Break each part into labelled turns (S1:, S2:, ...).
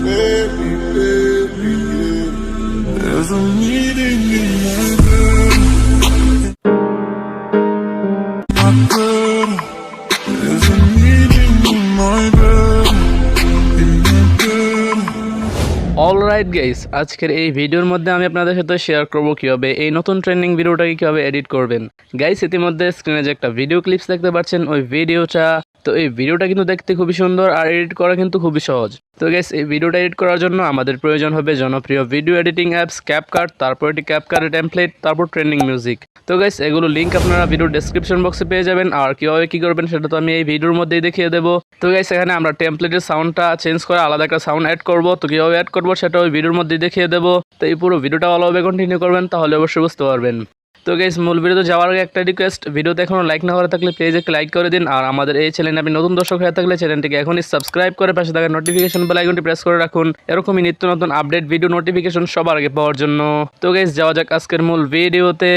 S1: There's a meeting in my bed. My bed. There's a meeting in my bed. In my bed.
S2: Alright guys, আজকের এই ভিডিওর মধ্যে আমি আপনাদের সাথে শেয়ার করব কিভাবে এই নতুন ট্রেন্ডিং ভিডিওটাকে কিভাবে এডিট করবেন। গাইস, ইতিমধ্যে স্ক্রিনে যে একটা ভিডিও ক্লিপস দেখতে পাচ্ছেন, ওই ভিডিওটা তো এই ভিডিওটা কিন্তু দেখতে খুবই সুন্দর আর এডিট করা কিন্তু খুবই সহজ। তো গাইস, এই ভিডিওটা এডিট করার জন্য আমাদের প্রয়োজন হবে জনপ্রিয় ভিডিও এডিটিং অ্যাপস ক্যাপকাট, তারপর এটি ক্যাপকাটের টেমপ্লেট, তারপর ট্রেন্ডিং মিউজিক। তো গাইস, এগুলো লিঙ্ক আপনারা ভিডিও ডেসক্রিপশন বক্সে পেয়ে যাবেন। আর কিভাবে কি করবেন সেটা তো আমি এই ভিডিওর মধ্যেই দেখিয়ে দেবো। তো গাইস, এখানে আমরা টেমপ্লেটের সাউন্ডটা চেঞ্জ করে আলাদা একটা সাউন্ড অ্যাড করব। তো কিভাবে অ্যাড করবো সেটা ওই ভিডিওর মধ্যেই দেখিয়ে দেবো। তো এই পুরো ভিডিওটা ভালোভাবে কন্টিনিউ করবেন, তাহলে অবশ্যই বুঝতে পারবেন। তো গাইস, মূল ভিডিওতে যাওয়ার আগে একটা রিকোয়েস্ট, ভিডিওতে এখনো লাইক না করে থাকলে প্লিজ একটা লাইক করে দিন। আর আমাদের এই চ্যানেলে আপনি নতুন দর্শক হয়ে থাকলে চ্যানেলটিকে এখনই সাবস্ক্রাইব করে পাশে থাকা নোটিফিকেশন বেল আইকনটি প্রেস করে রাখুন, এরকমই নিত্য নতুন আপডেট ভিডিও নোটিফিকেশন সবার আগে পাওয়ার জন্য। তো গাইস, যাওয়া যাক আজকের মূল ভিডিওতে।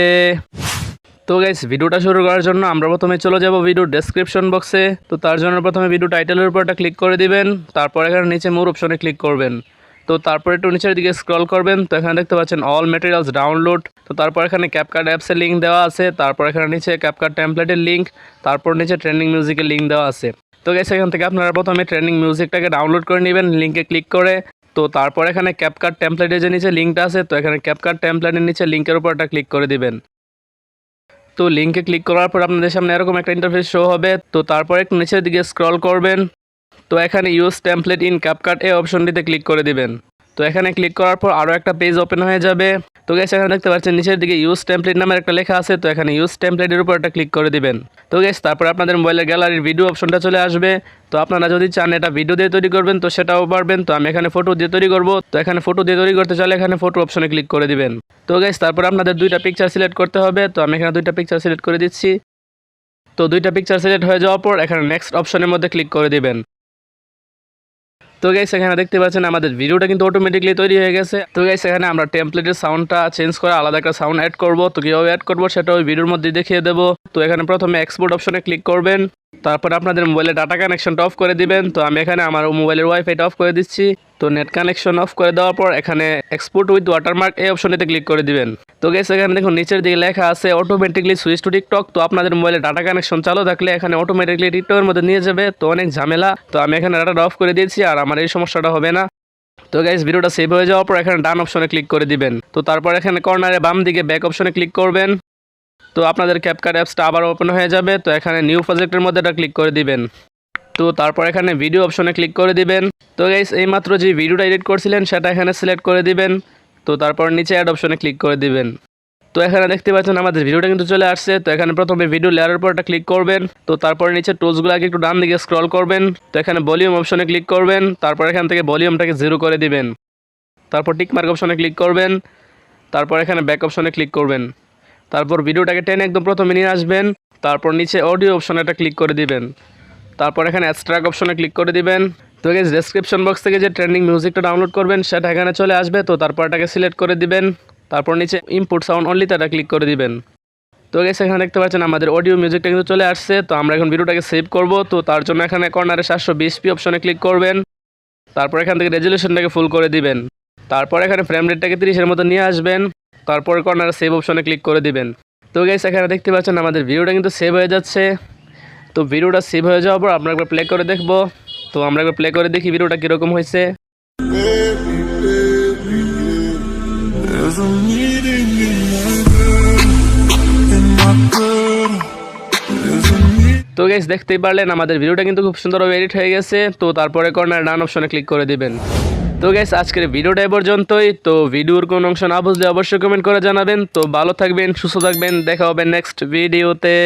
S2: তো গাইস, ভিডিওটা শুরু করার জন্য আমরা প্রথমে চলে যাব ভিডিও ডেসক্রিপশন বক্সে। তো তার জন্য প্রথমে ভিডিও টাইটেলের উপর একটা ক্লিক করে দিবেন, তারপর এখানে নিচে মোর অপশনে ক্লিক করবেন। তো তারপর একটু নিচের দিকে স্ক্রল করবেন, তো এখানে দেখতে পাচ্ছেন অল ম্যাটেরিয়ালস ডাউনলোড। তো তারপর এখানে ক্যাপকাট অ্যাপসের লিঙ্ক দেওয়া আছে, তারপর এখানে নিচে ক্যাপকাট টেমপ্লেটের লিঙ্ক, তারপর নিচে ট্রেন্ডিং মিউজিকের লিঙ্ক দেওয়া আছে। তো গাইস, এখান থেকে আপনারা প্রথমে ট্রেন্ডিং মিউজিকটাকে ডাউনলোড করে নেবেন লিঙ্কে ক্লিক করে। তো তারপর এখানে ক্যাপকাট টেমপ্লেটের যে নিচে লিঙ্কটা আছে, তো এখানে ক্যাপকাট টেমপ্লেটের নিচে লিঙ্কের উপর একটা ক্লিক করে দিবেন। তো লিঙ্কে ক্লিক করার পর আপনাদের সামনে এরকম একটা ইন্টারফেস শো হবে। তো তারপর একটু নিচের দিকে স্ক্রল করবেন, তো এখানে ইউজ টেমপ্লেট ইন ক্যাপকাট এই অপশনটিতে ক্লিক করে দিবেন। তো এখানে ক্লিক করার পর আরও একটা পেজ ওপেন হয়ে যাবে। তো গাইস, এখানে দেখতে পাচ্ছেন নিচের দিকে ইউজ টেমপ্লেট নামের একটা লেখা আছে, তো এখানে ইউজ টেমপ্লেটের উপর একটা ক্লিক করে দিবেন। তো গাইস, তারপর আপনাদের মোবাইলের গ্যালারির ভিডিও অপশনটা চলে আসবে। তো আপনারা যদি চান এটা ভিডিও দিয়ে তৈরি করবেন তো সেটাও পারবেন। তো আমি এখানে ফটো দিয়ে তৈরি করব। তো এখানে ফটো দিয়ে তৈরি করতে চাইলে এখানে ফটো অপশনে ক্লিক করে দিবেন। তো গাইস, তারপর আপনাদের দুইটা পিকচার সিলেক্ট করতে হবে। তো আমি এখানে দুইটা পিকচার সিলেক্ট করে দিচ্ছি। তো দুইটা পিকচার সিলেক্ট হয়ে যাওয়ার পর এখানে নেক্সট অপশনের মধ্যে ক্লিক করে দিবেন। তো গাইস, এখানে দেখতে পাচ্ছেন আমাদের ভিডিওটা কিন্তু অটোমেটিকলি তৈরি হয়ে গেছে। তো গাইস, এখানে আমরা টেমপ্লেটের সাউন্ডটা চেঞ্জ করে আলাদা একটা সাউন্ড অ্যাড করব। তো কীভাবে অ্যাড করবো সেটা ওই ভিডিওর মধ্যে দেখিয়ে দেবো। তো এখানে প্রথমে এক্সপোর্ট অপশনে ক্লিক করবেন, তারপর আপনাদের মোবাইলে ডাটা কানেকশনটা অফ করে দিবেন। তো আমি এখানে আমার মোবাইলের ওয়াইফাইটা অফ করে দিচ্ছি। তো নেট কানেকশন অফ করে দেওয়ার পর এখানে এক্সপোর্ট উইথ ওয়াটারমার্ক এই অপশনটিতে ক্লিক করে দিবেন। তো গাইস, এখানে দেখুন নিচের দিকে লেখা আছে অটোমেটিকলি সুইচ টু টিকটক। তো আপনাদের মোবাইলে ডাটা কানেকশন চালু থাকলে এখানে অটোমেটিকলি টিকটকের মধ্যে নিয়ে যাবে, তো অনেক ঝামেলা। তো আমি এখানে ডাটাটা অফ করে দিয়েছি আর আমার এই সমস্যাটা হবে না। তো গাইস, ভিডিওটা সেভ হয়ে যাওয়ার পর এখানে ডান অপশনে ক্লিক করে দিবেন। তো তারপর এখানে কর্নারে বাম দিকে ব্যাক অপশনে ক্লিক করবেন। তো আপনাদের ক্যাপকাট অ্যাপসটা আবার ওপেন হয়ে যাবে। তো এখানে নিউ প্রজেক্টের মধ্যে এটা ক্লিক করে দিবেন। তো তারপর এখানে ভিডিও অপশনে ক্লিক করে দিবেন। তো গাইস, এইমাত্র যে ভিডিওটা এডিট করছিলেন সেটা এখানে সিলেক্ট করে দিবেন। তো তারপর নিচে অ্যাড অপশনে ক্লিক করে দিবেন। তো এখানে দেখতে পাচ্ছেন আমাদের ভিডিওটা কিন্তু চলে আসছে। তো এখানে প্রথমে ভিডিও লেয়ারের উপর একটা ক্লিক করবেন। তো তারপর নিচে টুলসগুলোকে একটু ডান দিকে স্ক্রল করবেন। তো এখানে ভলিউম অপশনে ক্লিক করবেন, তারপর এখান থেকে ভলিউমটাকে 0 করে দিবেন। তারপর টিকমার্ক অপশনে ক্লিক করবেন, তারপর এখানে ব্যাক অপশনে ক্লিক করবেন। তারপর ভিডিওটাকে টেনে একদম প্রথমে নিয়ে আসবেন। তারপর নিচে অডিও অপশনে একটা ক্লিক করে দিবেন। তারপর এখানে এক্সট্রাক্ট অপশনে ক্লিক করে দিবেন। তো গাইস, ডেসক্রিপশন বক্স থেকে যে ট্রেন্ডিং মিউজিকটা ডাউনলোড করবেন সেটা এখানে চলে আসবে। তো তারপর এটাকে সিলেক্ট করে দিবেন, তারপর নিচে ইনপুট সাউন্ড অনলি এটা ক্লিক করে দিবেন। তো গাইস, এখানে দেখতে পাচ্ছেন আমাদের অডিও মিউজিকটা কিন্তু চলে আসছে। তো আমরা এখন ভিডিওটাকে সেভ করব। তো তার জন্য এখানে কর্নারে 720p অপশনে ক্লিক করবেন, তারপর এখান থেকে রেজুলেশনটাকে ফুল করে দিবেন। তারপর এখানে ফ্রেম রেটটাকে 30-এর মতো নিয়ে আসবেন, তারপর কর্নারে সেভ অপশনে ক্লিক করে দিবেন। তো গাইস, এখানে দেখতে পাচ্ছেন আমাদের ভিডিওটা কিন্তু সেভ হয়ে যাচ্ছে। তো ভিডিওটা সেভ হয়ে যাওয়ার পর আমরা একবার প্লে করে দেখব। তো আমরা একবার প্লে করে দেখি ভিডিওটা কীরকম হয়েছে।
S1: There's a meeting in my bed. In my bed. There's a meeting.
S2: তো গাইস, দেখতেই পারলেন আমাদের ভিডিওটা কিন্তু খুব সুন্দরভাবে এডিট হয়ে গেছে। তো তারপরে কর্নার ডান অপশনে ক্লিক করে দিবেন। তো গাইস, আজকের ভিডিওটা এ পর্যন্তই। তো ভিডিওর কোন অংশ না বুঝলে অবশ্যই কমেন্ট করে জানাবেন। তো ভালো থাকবেন, সুস্থ থাকবেন, দেখা হবে নেক্সট ভিডিওতে।